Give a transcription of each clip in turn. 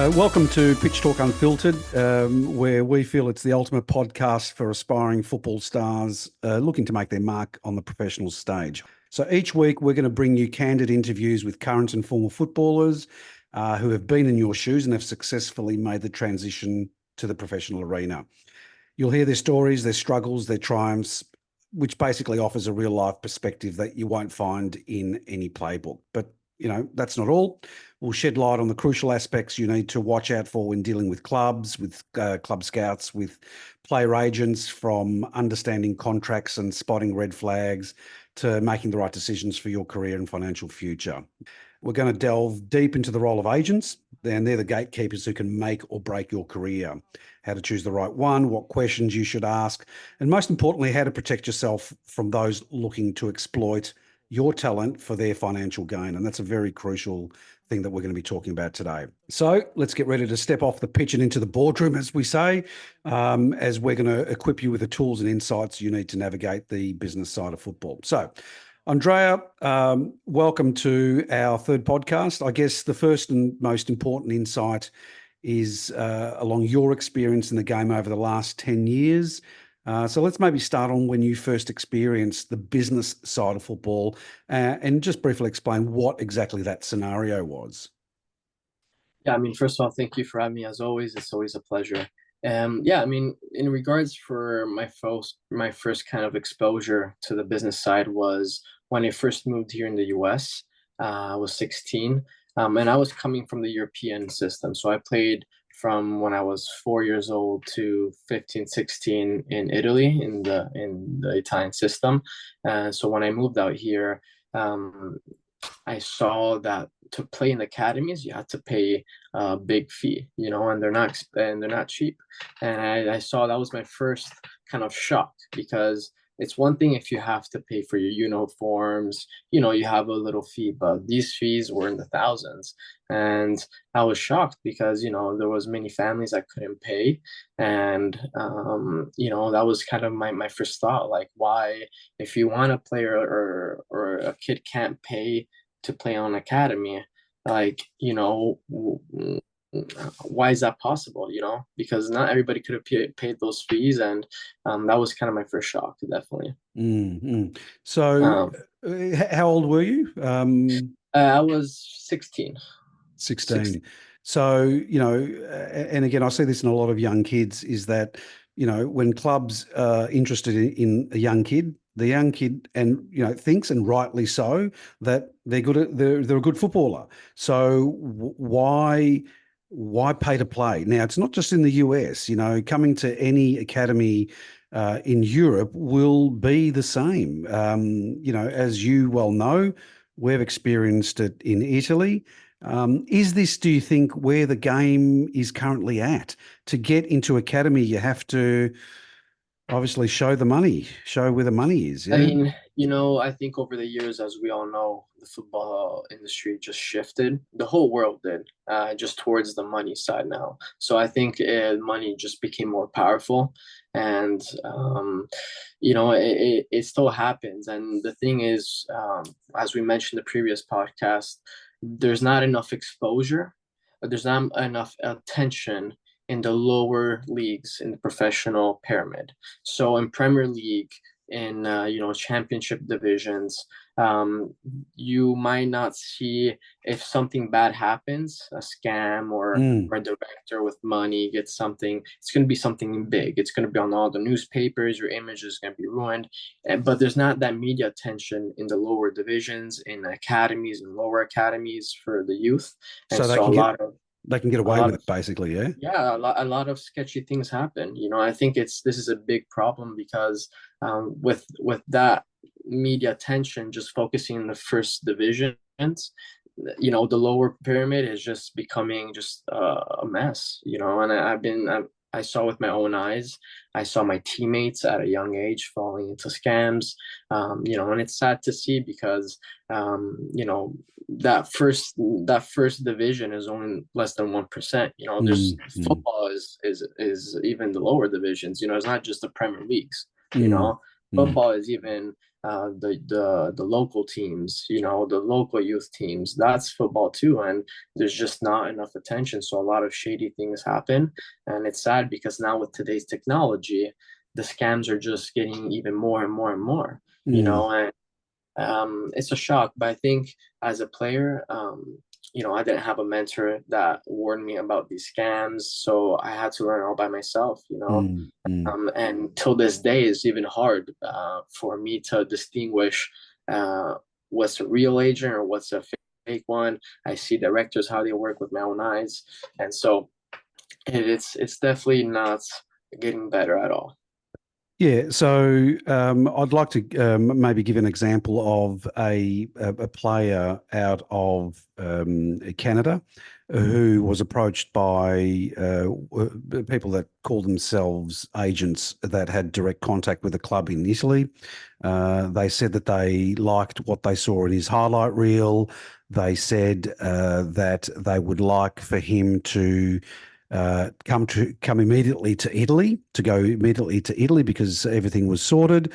Welcome to Pitch Talk Unfiltered, where we feel it's the ultimate podcast for aspiring football stars looking to make their mark on the professional stage. So each week we're going to bring you candid interviews with current and former footballers who have been in your shoes and have successfully made the transition to the professional arena. You'll hear their stories, their struggles, their triumphs, which basically offers a real life perspective that you won't find in any playbook. But that's not all. We'll shed light on the crucial aspects you need to watch out for when dealing with clubs, with club scouts, with player agents, from understanding contracts and spotting red flags to making the right decisions for your career and financial future. We're going to delve deep into the role of agents, and they're the gatekeepers who can make or break your career. How to choose the right one, what questions you should ask, and most importantly, how to protect yourself from those looking to exploit your talent for their financial gain. And that's a very crucial thing that we're going to be talking about today. So let's get ready to step off the pitch and into the boardroom, as we say, as we're going to equip you with the tools and insights you need to navigate the business side of football. So, Andrea, welcome to our third podcast. I guess the first and most important insight is along your experience in the game over the last 10 years. So let's maybe start on when you first experienced the business side of football and just briefly explain what exactly that scenario was. Yeah, first of all, thank you for having me as always. It's always a pleasure. In regards for my first kind of exposure to the business side was when I first moved here in the US. I was 16, and I was coming from the European system. So I played from when I was 4 years old to 15, 16 in Italy in the Italian system. So when I moved out here, I saw that to play in academies, you had to pay a big fee, and they're not cheap. And I saw that was my first kind of shock, because it's one thing if you have to pay for your uniforms, you have a little fee, but these fees were in the thousands. And I was shocked because, there was many families that couldn't pay. And, that was kind of my first thought, like, why, if you want a player or a kid can't pay to play on academy, like, why is that possible? Because not everybody could have paid those fees. And that was kind of my first shock, definitely. Mm-hmm. So um, how old were you? I was 16. 16. So, and again, I see this in a lot of young kids, is that, when clubs are interested in a young kid, the young kid thinks, and rightly so, that they're a good footballer. So why pay to play? Now, it's not just in the US, coming to any academy in Europe will be the same. As you well know, we've experienced it in Italy. Is this, do you think, where the game is currently at? To get into academy, you have to obviously show where the money is. Yeah. I think over the years, as we all know, the football industry just shifted. The whole world did, just towards the money side now. So I think money just became more powerful. And, it still happens. And the thing is, as we mentioned in the previous podcast, there's not enough exposure, but there's not enough attention in the lower leagues in the professional pyramid. So in Premier League, in championship divisions, you might not see, if something bad happens, a scam or a director with money gets something, it's going to be something big. It's going to be on all the newspapers. Your image is going to be ruined. But there's not that media attention in the lower divisions, in academies and lower academies for the youth. And So they can get away with it, basically. Yeah. Yeah, a lot of sketchy things happen. I think this is a big problem, because with that media attention just focusing in the first divisions, the lower pyramid is just becoming just a mess. And I saw with my own eyes. I saw my teammates at a young age falling into scams. And it's sad to see, because that first division is only less than 1%. There's football is even the lower divisions. It's not just the Premier Leagues. Football is even the local teams, the local youth teams. That's football too, and there's just not enough attention. So a lot of shady things happen, and it's sad because now with today's technology, the scams are just getting even more and more and more. Mm, And it's a shock. But I think as a player, I didn't have a mentor that warned me about these scams, so I had to learn all by myself. mm, mm. And till this day, it's even hard for me to distinguish what's a real agent or what's a fake one. I see directors how they work with my own eyes, and so it's definitely not getting better at all. Yeah, so I'd like to maybe give an example of a player out of Canada who was approached by people that call themselves agents that had direct contact with a club in Italy. They said that they liked what they saw in his highlight reel. They said that they would like for him to come immediately to Italy, to go immediately to Italy because everything was sorted.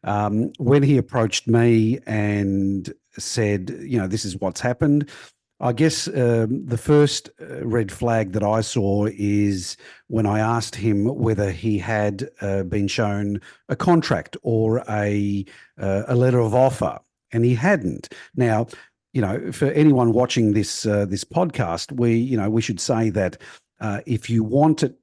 When he approached me and said, this is what's happened, I guess the first red flag that I saw is when I asked him whether he had been shown a contract or a letter of offer, and he hadn't. Now, for anyone watching this podcast, we should say that if you want it,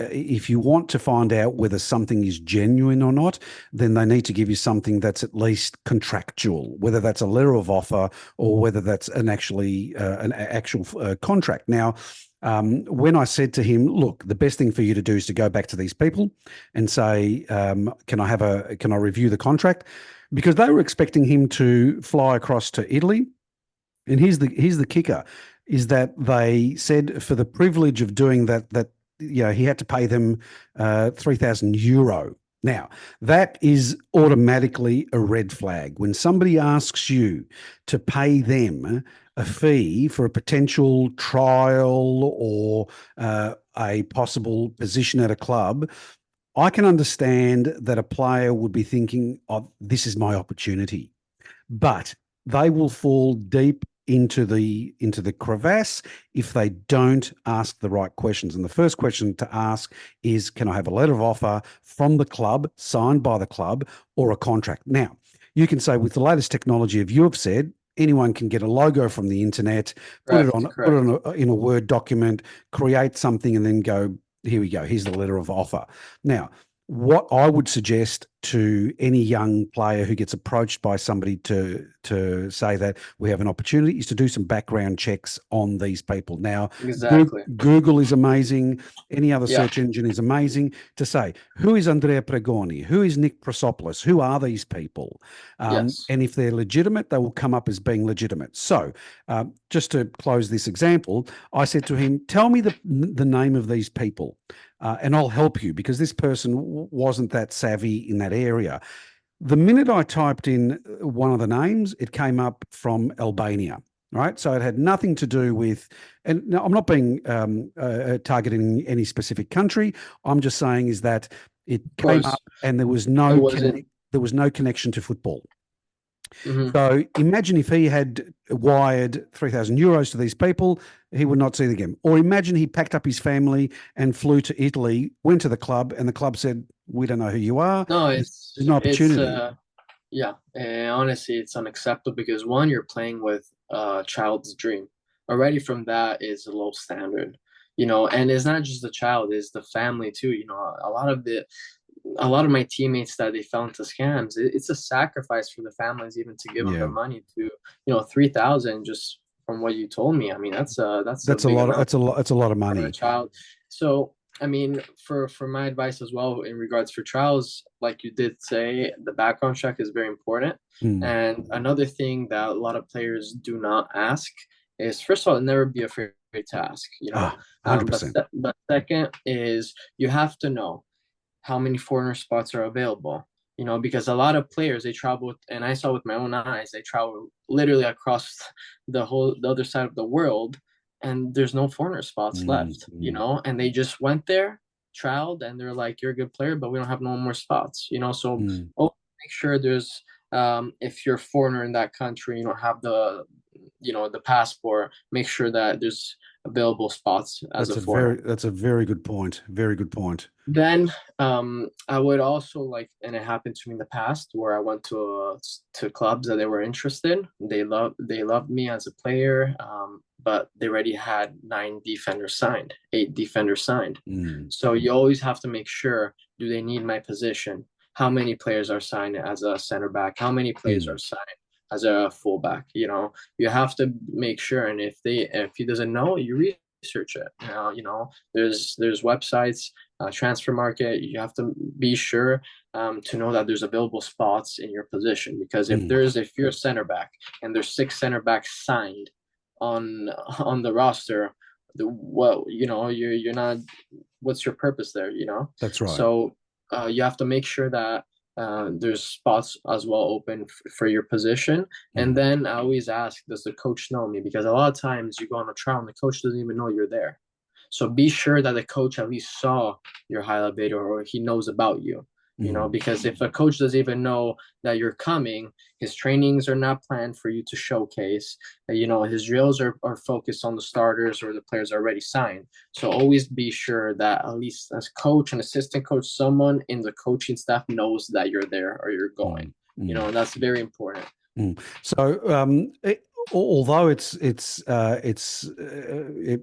if you want to find out whether something is genuine or not, then they need to give you something that's at least contractual, whether that's a letter of offer or whether that's an actual contract. Now, when I said to him, "Look, the best thing for you to do is to go back to these people and say, can I review the contract?" Because they were expecting him to fly across to Italy, and here's the kicker, is that they said for the privilege of doing that he had to pay them €3,000. Now, that is automatically a red flag. When somebody asks you to pay them a fee for a potential trial or a possible position at a club, I can understand that a player would be thinking, "Oh, this is my opportunity." But they will fall deep into the crevasse if they don't ask the right questions. And the first question to ask is, can I have a letter of offer from the club, signed by the club, or a contract? Now, you can say with the latest technology, if you have said, anyone can get a logo from the internet, Correct, put it correct. in a Word document, create something, and then go, here we go, here's the letter of offer. Now, what I would suggest to any young player who gets approached by somebody to say that we have an opportunity is to do some background checks on these people. Now, Exactly. Google is amazing. Any other Yeah. search engine is amazing to say, who is Andrea Pregoni? Who is Nick Prosopoulos? Who are these people? Yes. And if they're legitimate, they will come up as being legitimate. So just to close this example, I said to him, tell me the name of these people. And I'll help you because this person wasn't that savvy in that area. The minute I typed in one of the names, it came up from Albania, right? So it had nothing to do with, and now I'm not being targeting any specific country. I'm just saying is that it Of came up course. and It wasn't. there was no connection to football. Mhm. So imagine if he had wired €3,000 to these people, he would not see them again. Or imagine he packed up his family and flew to Italy, went to the club, and the club said, "We don't know who you are. No, There's no it's opportunity." yeah. Honestly, it's unacceptable because one, you're playing with a child's dream. Already from that is a low standard, and it's not just the child, it's the family too. A lot of my teammates that they fell into scams, it's a sacrifice for the families even to give them the Yeah, money to, 3,000 just from what you told me. I mean, that's a that's a big lot. amount That's a lot of for a money. child. So, I mean, for my advice as well in regards for trials, like you did say, the background check is very important. Mm. And another thing that a lot of players do not ask is, first of all, never be afraid to ask. Ah, 100%. But second is you have to know how many foreigner spots are available. Because a lot of players they travel, and I saw with my own eyes, they travel literally across the other side of the world, and there's no foreigner spots Mm, left. mm, And they just went there, trialed, and they're like, "You're a good player, but we don't have no more spots." So mm. always make sure there's If you're a foreigner in that country, you don't have the passport, make sure that there's available spots as a foreigner. That's a very good point. Very good point. Then I would also like, and it happened to me in the past where I went to clubs that they were interested. They loved me as a player, but they already had 9 defenders signed, 8 defenders signed. Mm, So you always have to make sure, do they need my position? How many players are signed as a center back? How many players mm, are signed as a fullback? You have to make sure. And if he doesn't know, you research it. There's websites, transfer market. You have to be sure to know that there's available spots in your position, because mm. if you're a center back and there's 6 center backs signed on the roster, you're not. What's your purpose there? That's right. So you have to make sure that there's spots as well open for your position. And Mm, then I always ask, does the coach know me? Because a lot of times you go on a trial and the coach doesn't even know you're there. So be sure that the coach at least saw your highlight video, or he knows about you. mm, Because if a coach doesn't even know that you're coming, his trainings are not planned for you to showcase. His drills are focused on the starters or the players already signed. So always be sure that at least as coach and assistant coach, someone in the coaching staff knows that you're there or you're going. mm, mm. And that's very important. Mm. So, although it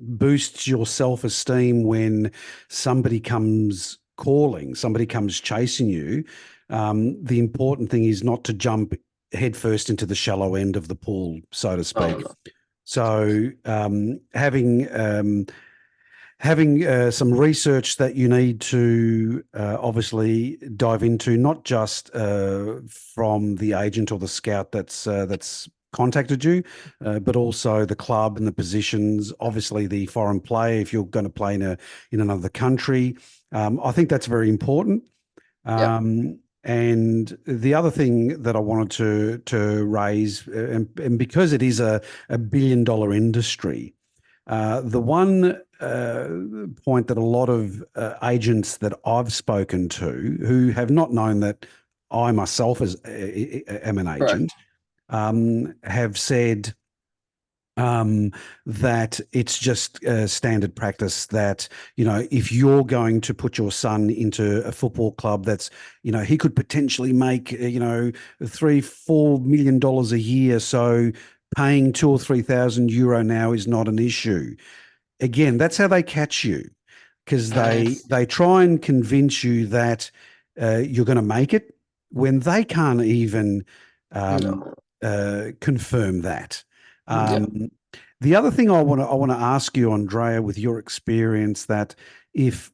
boosts your self-esteem when somebody comes calling, somebody comes chasing you, the important thing is not to jump headfirst into the shallow end of the pool, so to Oh, speak. no. So, having some research that you need to obviously dive into, not just from the agent or the scout that's contacted you, but also the club and the positions. Obviously, the foreign player if you're going to play in another country. I think that's very important. Yeah. And the other thing that I wanted to raise, and because it is a billion-dollar industry, the one point that a lot of agents that I've spoken to who have not known that I myself am an Correct. agent have said that it's just standard practice that, if you're going to put your son into a football club that's, he could potentially make, $3-4 million a year. So paying 2 or 3 thousand euro now is not an issue. Again, that's how they catch you, because I they try and convince you that you're going to make it when they can't even um, No. confirm that. Yeah. Um, the other thing I want to ask you, Andrea, with your experience, that if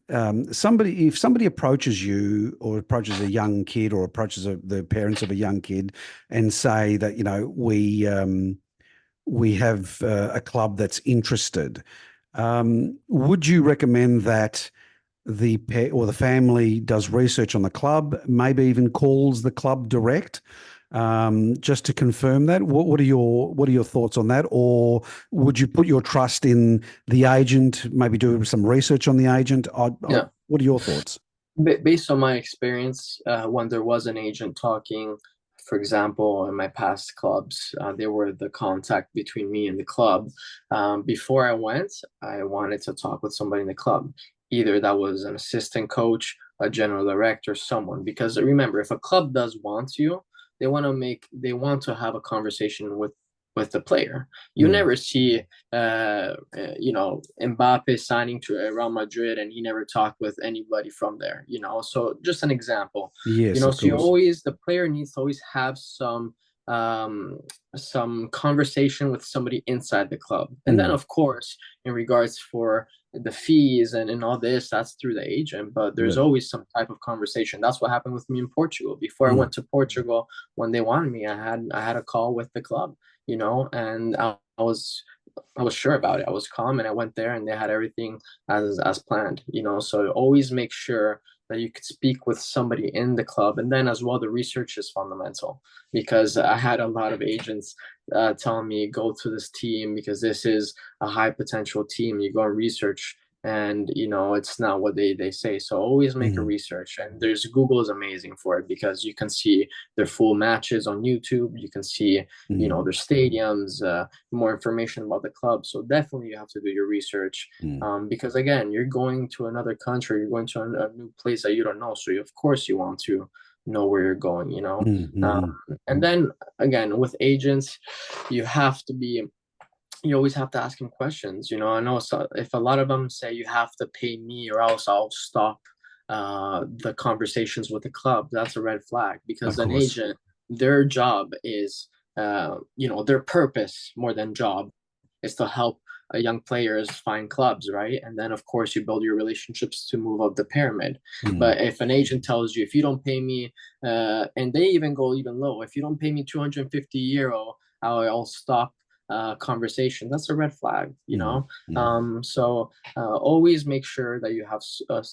somebody approaches you or approaches a young kid or approaches the parents of a young kid and say that we have a club that's interested, would you recommend that the pet or the family does research on the club, maybe even calls the club direct, just to confirm that? What are your thoughts on that? Or would you put your trust in the agent, maybe do some research on the agent? Yeah. What are your thoughts? Based on my experience, when there was an agent talking, for example, in my past clubs, they were the contact between me and the club. Before I went, I wanted to talk with somebody in the club, either that was an assistant coach, a general director, someone. Because remember, if a club does want you, they want to have a conversation with the player. You Mm. never see Mbappe signing to Real Madrid and he never talked with anybody from there. So just an example. Yes, of So you course. always the player needs to always have some conversation with somebody inside the club. And then Mm. of course, in regards for the fees and all this, that's through the agent, but there's Yeah. always some type of conversation. That's what happened with me in Portugal. Before I Mm. went to Portugal, when they wanted me, I had a call with the club, and I was sure about it. I was calm and I went there and they had everything as planned, So always make sure that you could speak with somebody in the club. And then as well, the research is fundamental, because I had a lot of agents telling me, go to this team because this is a high potential team. You go and research and it's not what they say. So always make a Mm, research, and there's Google is amazing for it because you can see their full matches on YouTube. You can see mm, their stadiums, more information about the club. So definitely you have to do your research, mm, because again, you're going to another country, you're going to a new place that you don't know, so of course you want to know where you're going, mm, um, mm, and then again with agents, you have to be you always have to ask him questions. I know, so if a lot of them say you have to pay me or else I'll stop the conversations with the club, that's a red flag, of because an course. agent, their job is, their purpose more than job is to help young players find clubs, right? And then, of course, you build your relationships to move up the pyramid. Mm, But if an agent tells you, if you don't pay me, and they even go even low, if you don't pay me €250, I'll stop conversation. That's a red flag, mm, mm. So always make sure that you have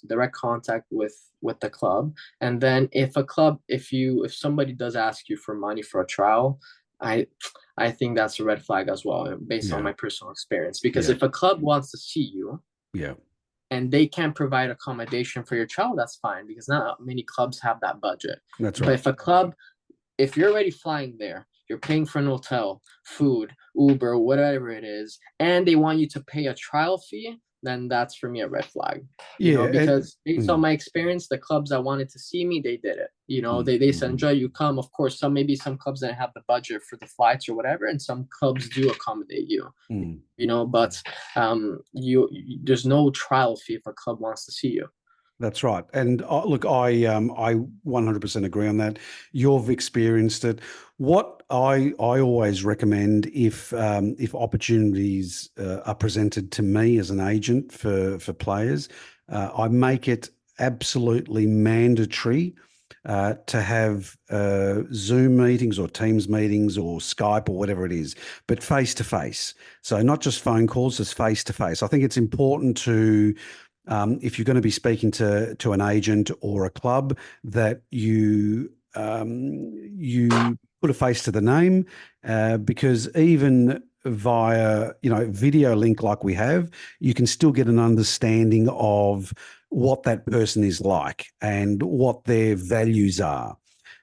direct contact with the club. And then if somebody does ask you for money for a trial, I I think that's a red flag as well, based on Yeah, my personal experience. Because yeah, if a club wants to see you yeah. and they can't provide accommodation for your child, that's fine, because not many clubs have that budget. That's But right. if you're already flying there, you're paying for an hotel, food, Uber, whatever it is, and they want you to pay a trial fee, then that's for me a red flag. Yeah, and Because based on mm, my experience, the clubs that wanted to see me, they did it. mm, They said, mm, enjoy, you come. Of course, maybe some clubs didn't have the budget for the flights or whatever, and some clubs do accommodate you. mm. But there's no trial fee if a club wants to see you. That's right. And look, I 100% agree on that. You've experienced it. What I always recommend, if opportunities are presented to me as an agent for players, I make it absolutely mandatory to have Zoom meetings or Teams meetings or Skype or whatever it is, but face to face. So not just phone calls, just face to face. I think it's important to, if you're going to be speaking to an agent or a club, that you put a face to the name, because even via video link like we have, you can still get an understanding of what that person is like and what their values are.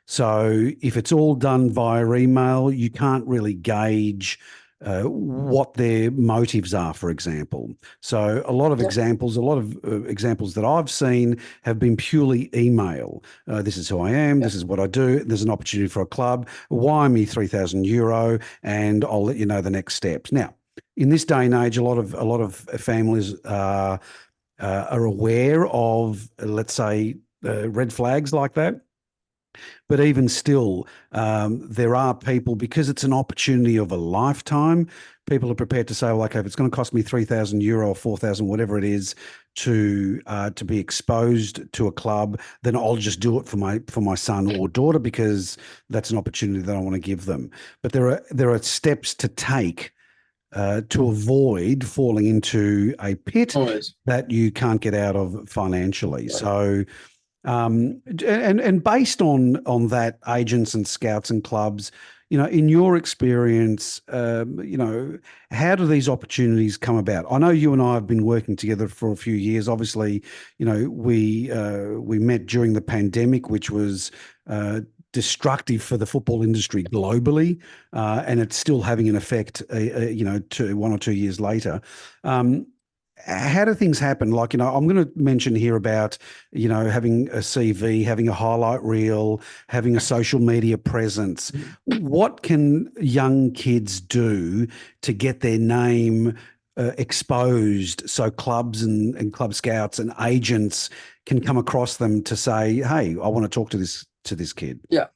So if it's all done via email, you can't really gauge what their motives are, for example. So Yeah. a lot of examples that I've seen have been purely email. This is who I am. Yeah. This is what I do. There's an opportunity for a club. Wire me €3,000, and I'll let you know the next steps. Now, in this day and age, a lot of families are aware of, let's say, red flags like that. But even still, there are people, because it's an opportunity of a lifetime, people are prepared to say, well, okay, if it's going to cost me €3,000 or 4,000, whatever it is, to be exposed to a club, then I'll just do it for my son or daughter, because that's an opportunity that I want to give them. But there are steps to take to avoid falling into a pit Always. that you can't get out of financially. So and based on that, agents and scouts and clubs, in your experience, how do these opportunities come about? I know you and I have been working together for a few years. Obviously, we met during the pandemic, which was destructive for the football industry globally, and it's still having an effect, 1 or 2 years later. Um, how do things happen? Like, I'm going to mention here about, having a CV, having a highlight reel, having a social media presence. What can young kids do to get their name exposed, so clubs and club scouts and agents can come across them to say, hey, I want to talk to this kid? Yeah.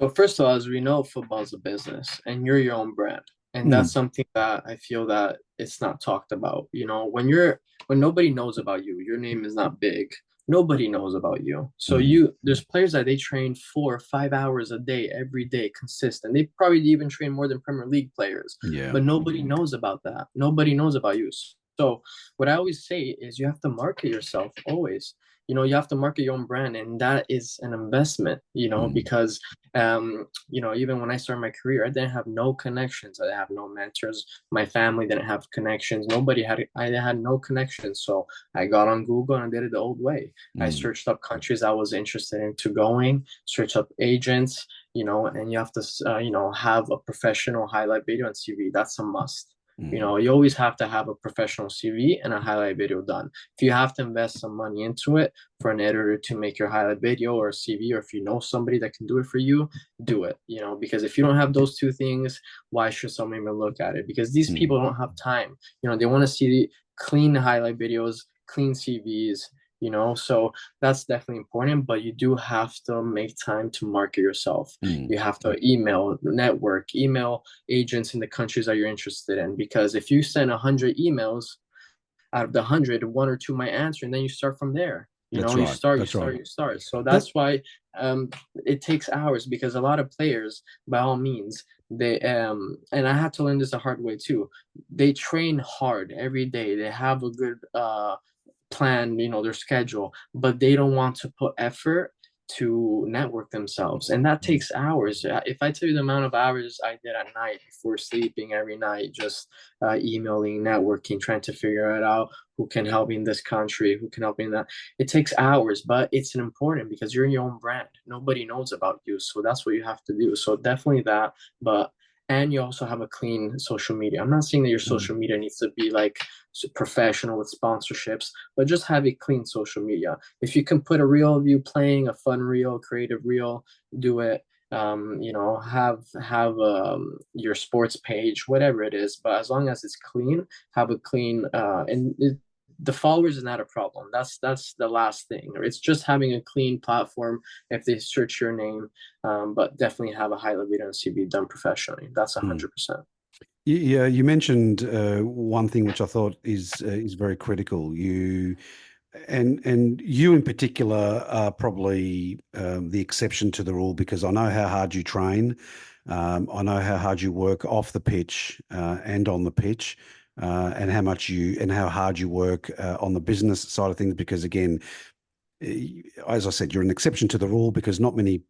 So first of all, as we know, football is a business, and you're your own brand, and that's Mm, something that I feel that it's not talked about. When nobody knows about you, your name is not big. Nobody knows about you. So mm, there's players that they train 4 or 5 hours a day, every day, consistent. They probably even train more than Premier League players, yeah. but nobody knows about that. Nobody knows about you. So what I always say is you have to market yourself always. you have to market your own brand, and that is an investment, Mm, because even when I started my career, I didn't have no connections, I have no mentors, my family didn't have connections, I had no connections. So I got on Google and I did it the old way. I mm, searched up countries I was interested into going, search up agents, and you have to have a professional highlight video and CV. That's a must. mm, You always have to have a professional CV and a highlight video done. If you have to invest some money into it for an editor to make your highlight video or a CV, or if you know somebody that can do it for you, do it. Because if you don't have those two things, why should someone even look at it? Because these mm, people don't have time. They want to see clean highlight videos, clean CVs, so that's definitely important. But you do have to make time to market yourself. mm. You have to email agents in the countries that you're interested in, because if you send 100 emails, out of the 100, one or two might answer, and then you start from there. That's You right. start, you That's right. start, you start. So That, that's why it takes hours, because a lot of players, by all means, they and I had to learn this the hard way too. They train hard every day. They have a good plan, their schedule, but they don't want to put effort to network themselves, and that mm, takes hours. If I tell you the amount of hours I did at night before sleeping every night, just emailing, networking, trying to figure it out, who can help me in this country, who can help me in that, it takes hours, but it's important because you're in your own brand. Nobody knows about you, so that's what you have to do. So definitely that. But and you also have a clean social media. I'm not saying that your mm. social media needs to be like professional with sponsorships, but just have a clean social media. If you can put a reel of you playing, a fun reel, creative reel, do it. Have your sports page, whatever it is, but as long as it's clean, have a clean the followers is not a problem. That's the last thing. It's just having a clean platform if they search your name, but definitely have a highlight video and CV done professionally. That's 100%. Yeah, you mentioned one thing which I thought is very critical. And you in particular are probably the exception to the rule because I know how hard you train. I know how hard you work off the pitch and on the pitch, and how hard you work on the business side of things. Because again, as I said, you're an exception to the rule because not many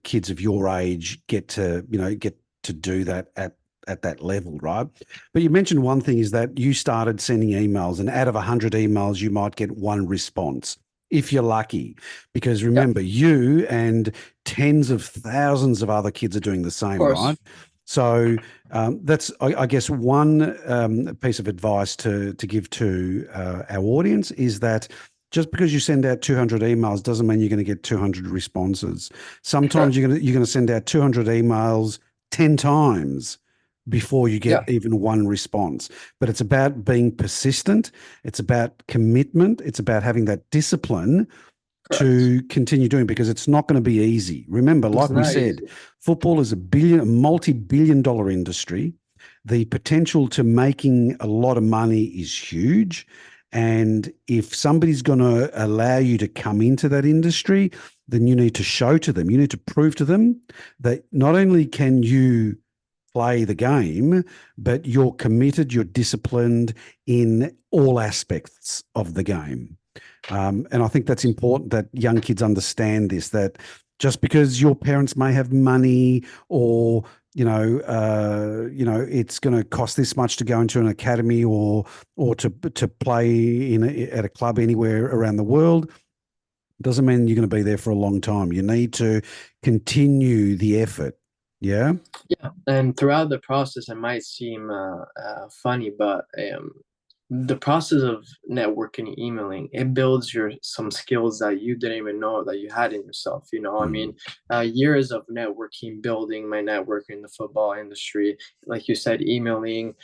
kids of your age get to do that at that level, right? But you mentioned one thing is that you started sending emails, and out of 100 emails, you might get one response if you're lucky. Because Yeah, remember, you and tens of thousands of other kids are doing the of same, course. right? So that's, I guess, one piece of advice to give to our audience is that just because you send out 200 emails doesn't mean you're going to get 200 responses. Sometimes Correct. you're going to send out 200 emails 10 times before you get Yeah, even one response. But it's about being persistent. It's about commitment. It's about having that discipline correct. to continue doing because it's not going to be easy. Remember, It's like we not said, easy. football is a multi-billion dollar industry. The potential to making a lot of money is huge. And if somebody's going to allow you to come into that industry, then you need to show to them, you need to prove to them that not only can you play the game, but you're committed, you're disciplined in all aspects of the game. And I think that's important that young kids understand this, that just because your parents may have money or it's going to cost this much to go into an academy or to play at a club anywhere around the world doesn't mean you're going to be there for a long time. You need to continue the effort. Yeah. Yeah, and throughout the process, it might seem funny, but the process of networking and emailing, it builds your some skills that you didn't even know that you had in yourself. I Mm, mean, years of networking, building my network in the football industry, like you said, emailing,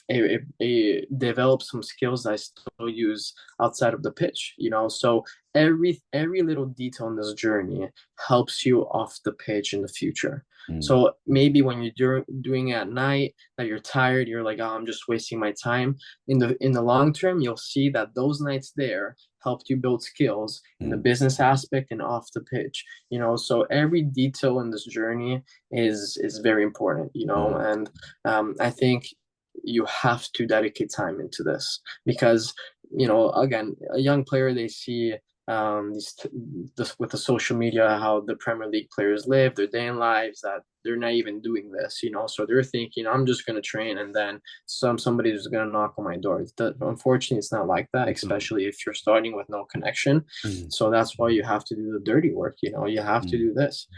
it develops some skills that I still use outside of the pitch. So every little detail in this journey helps you off the pitch in the future. mm, So maybe when you're doing it at night, that you're tired, you're like, oh, I'm just wasting my time. In the long term, you'll see that those nights there helped you build skills in the mm, business aspect and off the pitch. So every detail in this journey is very important. mm, And I think you have to dedicate time into this because again, a young player, they see this with the social media, how the Premier League players live their day in lives, that they're not even doing this, so they're thinking I'm just going to train and then somebody's going to knock on my door. Unfortunately, it's not like that, especially if you're starting with no connection. So that's why you have to do the dirty work. You have to do this,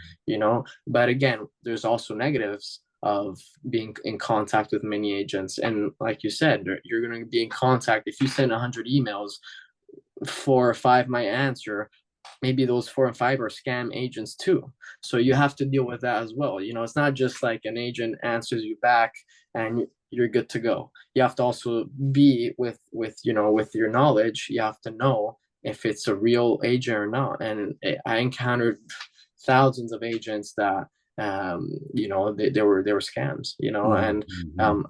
but again, there's also negatives of being in contact with many agents. And like you said, you're going to be in contact. If you send 100 emails, 4 or 5 might answer. Maybe those 4 or 5 are scam agents too. So you have to deal with that as well. It's not just like an agent answers you back and you're good to go. You have to also be with your knowledge. You have to know if it's a real agent or not. And I encountered thousands of agents that they were scams, and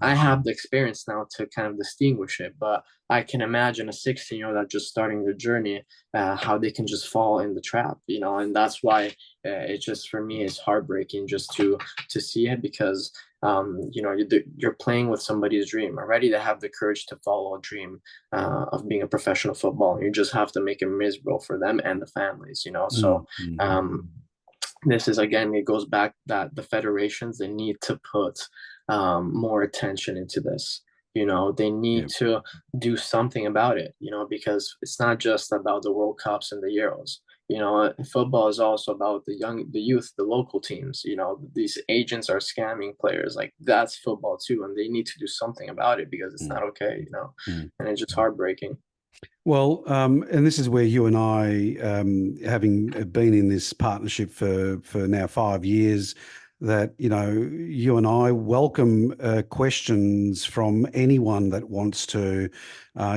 I have the experience now to kind of distinguish it. But I can imagine a 16-year-old that just starting their journey, how they can just fall in the trap, and that's why it just, for me, is heartbreaking just to see it, because you're playing with somebody's dream already. To have the courage to follow a dream of being a professional footballer, you just have to make it miserable for them and the families, so this is, again, it goes back that the federations, they need to put more attention into this. They need to do something about it, because it's not just about the World Cups and the Euros. Football is also about the youth, the local teams. These agents are scamming players. Like, that's football too, and they need to do something about it, because it's not okay. And it's just heartbreaking. Well, and this is where you and I, having been in this partnership for now 5 years, that, you and I welcome questions from anyone that wants to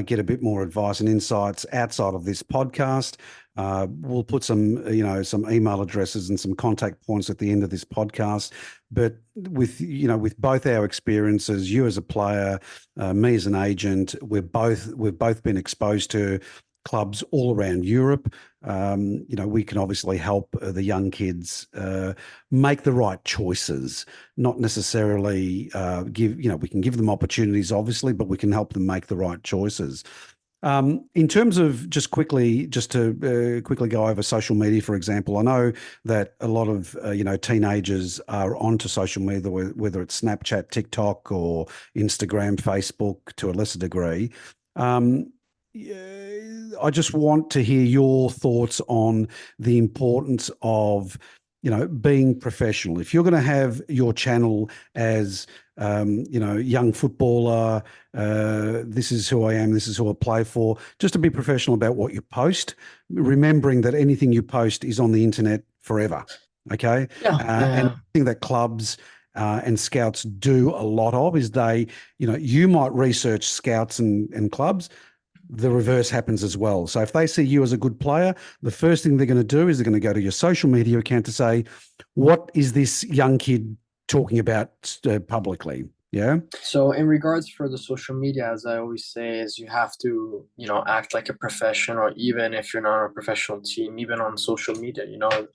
get a bit more advice and insights outside of this podcast. We'll put some email addresses and some contact points at the end of this podcast. But with both our experiences, you as a player, me as an agent, we've both been exposed to clubs all around Europe. We can obviously help the young kids make the right choices, not necessarily we can give them opportunities, obviously, but we can help them make the right choices. In terms of just to quickly go over social media, for example, I know that a lot of teenagers are onto social media, whether it's Snapchat, TikTok, or Instagram, Facebook, to a lesser degree. I just want to hear your thoughts on the importance of being professional. If you're going to have your channel as young footballer, this is who I am, this is who I play for, just to be professional about what you post, remembering that anything you post is on the internet forever. Okay. And I think that clubs and scouts do a lot of is you might research scouts and clubs. The reverse happens as well. So if they see you as a good player, the first thing they're going to do is they're going to go to your social media account to say, what is this young kid talking about publicly? Yeah. So in regards for the social media, as I always say, is you have to, act like a professional, even if you're not on a professional team, even on social media.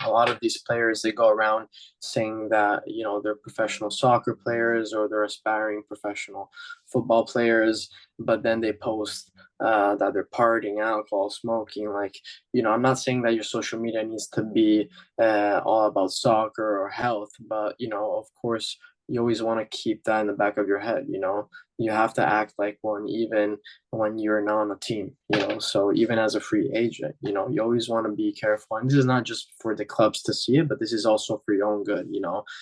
A lot of these players, they go around saying that, they're professional soccer players or they're aspiring professional football players, but then they post that they're partying, alcohol, smoking. Like, I'm not saying that your social media needs to be all about soccer or health, but, of course, you always want to keep that in the back of your head. You have to act like one, even when you're not on a team. So even as a free agent, you always want to be careful. And this is not just for the clubs to see it, but this is also for your own good.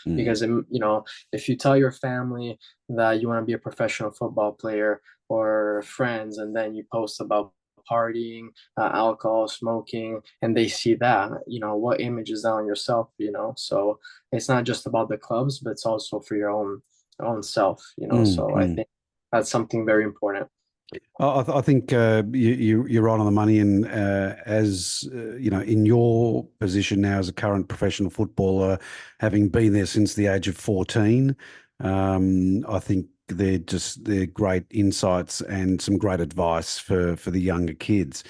Because if you tell your family that you want to be a professional football player or friends, and then you post about partying, alcohol, smoking, and they see that, what image is that on yourself? So it's not just about the clubs, but it's also for your own self. So I think that's something very important. I think you're right on the money, and as in your position now as a current professional footballer, having been there since the age of 14, I think they're great insights and some great advice for the younger kids.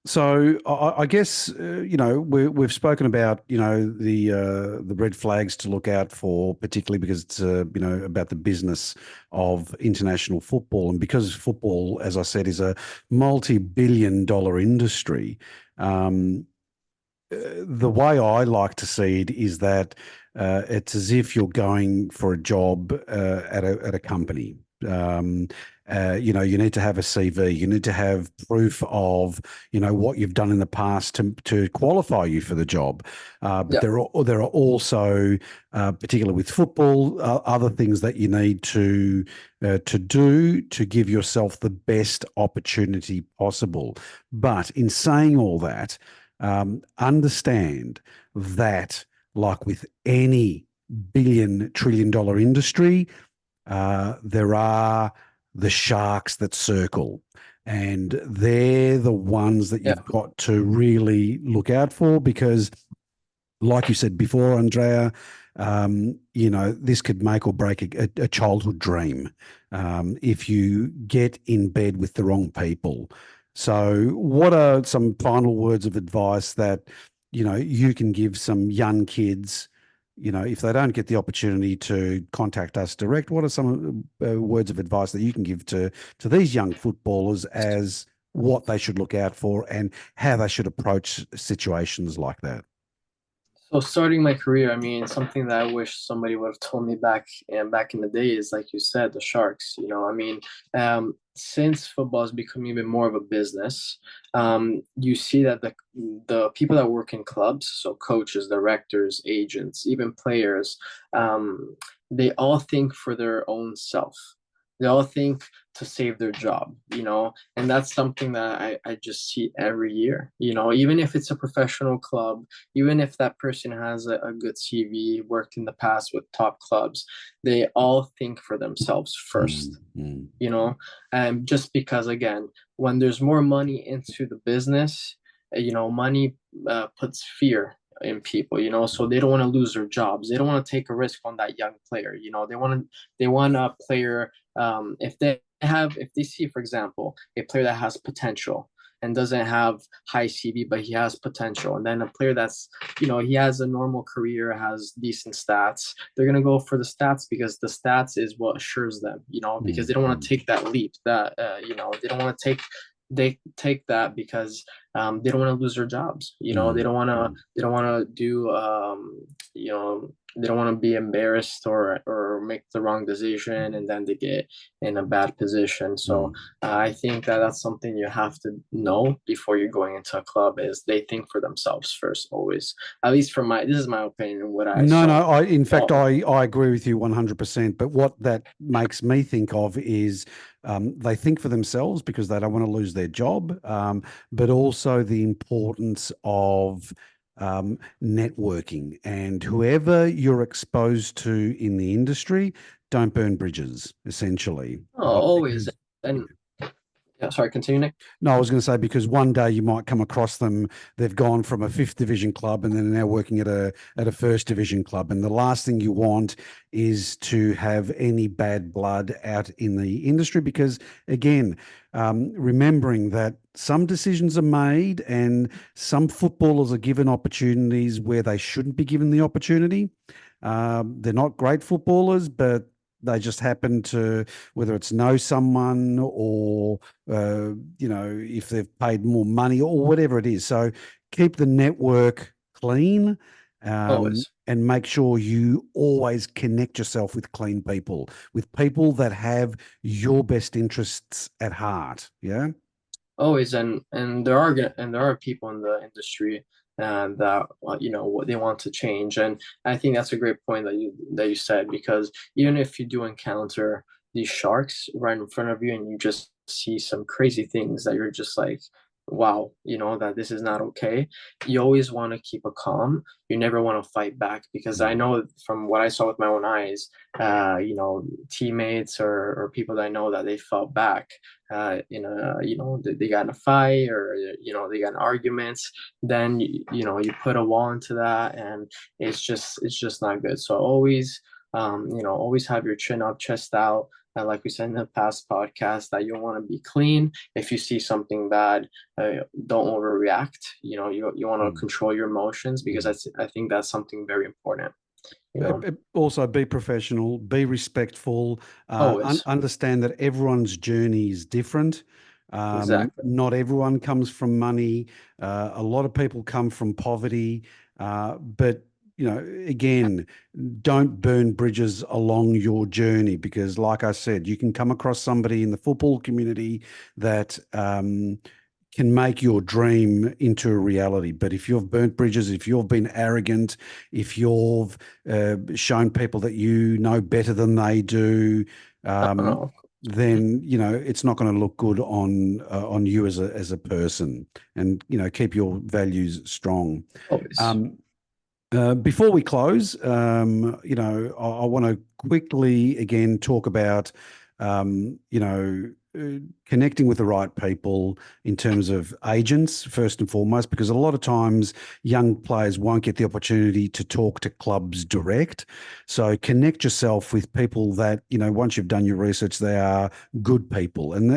So I guess we've spoken about the red flags to look out for, particularly because it's about the business of international football, and because football, as I said, is a multi-billion-dollar industry. Um, the way I like to see it is that it's as if you're going for a job at a company. Um, you need to have a CV. You need to have proof of what you've done in the past to qualify you for the job. But Yeah. there are also, particularly with football, other things that you need to do to give yourself the best opportunity possible. But in saying all that, understand that, like with any billion trillion dollar industry, there are the sharks that circle, and they're the ones that Yeah. you've got to really look out for because, like you said before, Andrea, this could make or break a childhood dream if you get in bed with the wrong people. So, what are some final words of advice that you can give some young kids? If they don't get the opportunity to contact us direct, what are some words of advice that you can give to these young footballers as what they should look out for and how they should approach situations like that? So starting my career, I mean, something that I wish somebody would have told me back in the day is like you said, the Sharks. I mean, since football has become even more of a business, you see that the people that work in clubs, so coaches, directors, agents, even players, they all think for their own self. They all think to save their job, and that's something that I just see every year, even if it's a professional club, even if that person has a good CV, worked in the past with top clubs, they all think for themselves first, Mm. and just because, again, when there's more money into the business, money puts fear in people, so they don't want to lose their jobs. They don't want to take a risk on that young player. They want a player, if they see, for example, a player that has potential and doesn't have high CV, but he has potential, and then a player that's, he has a normal career, has decent stats, they're gonna go for the stats because the stats is what assures them, because they don't want to Mm. take that leap, that they don't want to take that because they don't want to lose their jobs. They Mm. don't want to. Mm. They don't want to do. They don't want to be embarrassed or make the wrong decision and then they get in a bad position. So Mm. I think that that's something you have to know before you're going into a club is they think for themselves first, always. At least from this is my opinion, what I No, saw. no. In fact, Oh, I agree with you 100%. But what that makes me think of is they think for themselves because they don't want to lose their job, but also the importance of networking. And whoever you're exposed to in the industry, don't burn bridges, essentially. always. Because And yeah, sorry, continue, Nick. No, I was going to say because one day you might come across them. They've gone from a fifth division club and then now working at a first division club. And the last thing you want is to have any bad blood out in the industry because, again, remembering that some decisions are made and some footballers are given opportunities where they shouldn't be given the opportunity. They're not great footballers, but they just happen to, whether it's know someone or if they've paid more money or whatever it is. So keep the network clean, Always. and make sure you always connect yourself with clean people, with people that have your best interests at heart. Yeah. Always. And there are people in the industry that what they want to change, and I think that's a great point that you said, because even if you do encounter these sharks right in front of you and you just see some crazy things that you're just like, wow, that this is not okay, you always want to keep a calm. You never want to fight back, because I Mm. know from what I saw with my own eyes, teammates or people that I know that they fought back, they got in a fight, or they got in arguments, then you put a wall into that, and it's just not good. So always, always have your chin up, chest out, And like we said in the past podcast, that you want to be clean. If you see something bad, don't overreact. You want to Mm. control your emotions, because I think that's something very important. Also, be professional, be respectful, Always. understand that everyone's journey is different. Exactly. Not everyone comes from money. A lot of people come from poverty. But, again, don't burn bridges along your journey, because, like I said, you can come across somebody in the football community that can make your dream into a reality. But if you've burnt bridges, if you've been arrogant, if you've shown people that you know better than they do, No, then it's not going to look good on you as a person. And keep your values strong. always. Um, Before we close, I want to quickly again talk about, connecting with the right people in terms of agents, first and foremost, because a lot of times young players won't get the opportunity to talk to clubs direct. So connect yourself with people that, once you've done your research, they are good people. And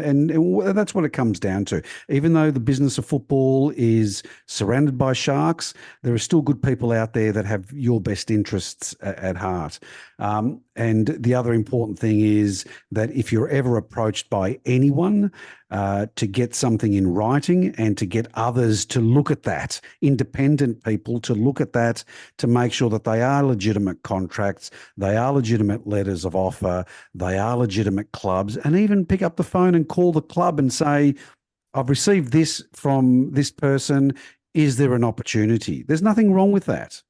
that's what it comes down to. Even though the business of football is surrounded by sharks, there are still good people out there that have your best interests at heart. And the other important thing is that if you're ever approached by anyone to get something in writing, and to get others to look at that, independent people to look at that, to make sure that they are legitimate contracts, they are legitimate letters of offer, they are legitimate clubs, and even pick up the phone and call the club and say, I've received this from this person. Is there an opportunity? There's nothing wrong with that.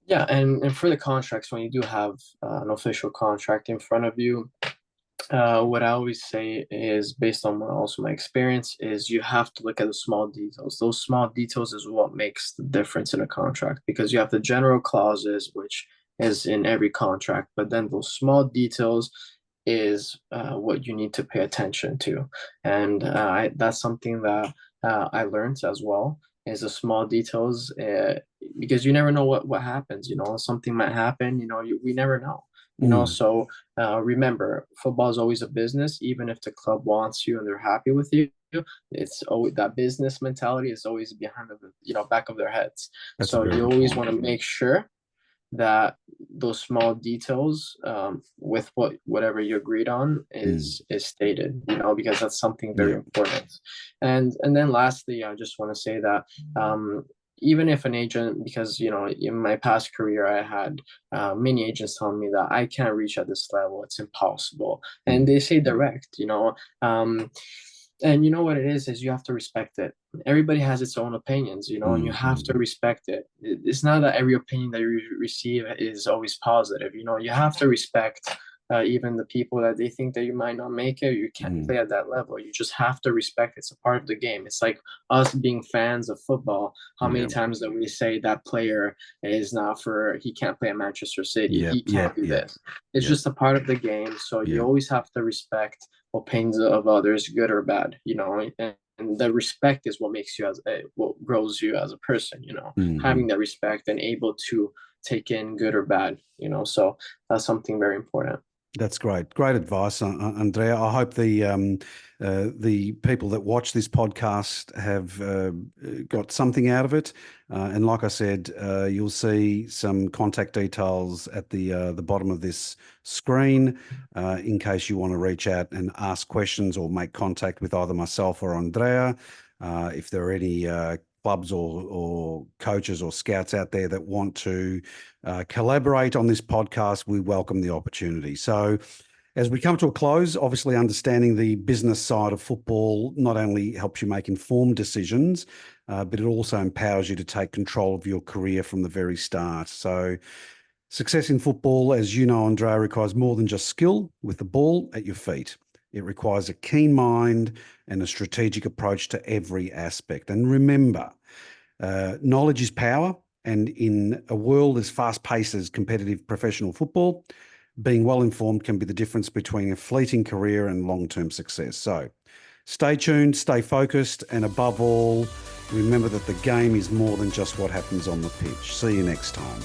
Yeah, and for the contracts, when you do have an official contract in front of you, what I always say is, based on also my experience, is you have to look at the small details. Those small details is what makes the difference in a contract, because you have the general clauses, which is in every contract, but then those small details is what you need to pay attention to. And that's something that I learned as well, is the small details, because you never know what happens. Something might happen. We never know. Mm, So remember, football is always a business. Even if the club wants you and they're happy with you, it's always that business mentality is always behind the back of their heads. that's a So very you good always point. want to make sure that those small details, with whatever you agreed on, Mm, is stated, because that's something very yeah. important. And then lastly, I just want to say that, even if an agent, because in my past career I had many agents telling me that I can't reach at this level, it's impossible, and Mm, they say direct, and you know what it is you have to respect it. Everybody has its own opinions, and you mm, have to respect it. It's not that every opinion that you receive is always positive. You have to respect even the people that they think that you might not make it, you can't mm, play at that level. You just have to respect it. It's a part of the game. It's like us being fans of football. How many yeah. times that we say that player is not for, he can't play at Manchester City, Yep. he can't Yep. do Yep. this. It's Yep. just a part of the game. So you Yep. always have to respect opinions of others, good or bad, and the respect is what makes you as what grows you as a person, Mm-hmm. having that respect and able to take in good or bad, so that's something very important. That's great. Great advice, Andrea. I hope the people that watch this podcast have got something out of it. And like I said, you'll see some contact details at the bottom of this screen in case you want to reach out and ask questions or make contact with either myself or Andrea. If there are any clubs or coaches or scouts out there that want to collaborate on this podcast, we welcome the opportunity. So as we come to a close, obviously understanding the business side of football not only helps you make informed decisions, but it also empowers you to take control of your career from the very start. So success in football, as you know, Andrea, requires more than just skill with the ball at your feet. It requires a keen mind and a strategic approach to every aspect. And remember, knowledge is power. And in a world as fast-paced as competitive professional football, being well-informed can be the difference between a fleeting career and long-term success. So stay tuned, stay focused, and above all, remember that the game is more than just what happens on the pitch. See you next time.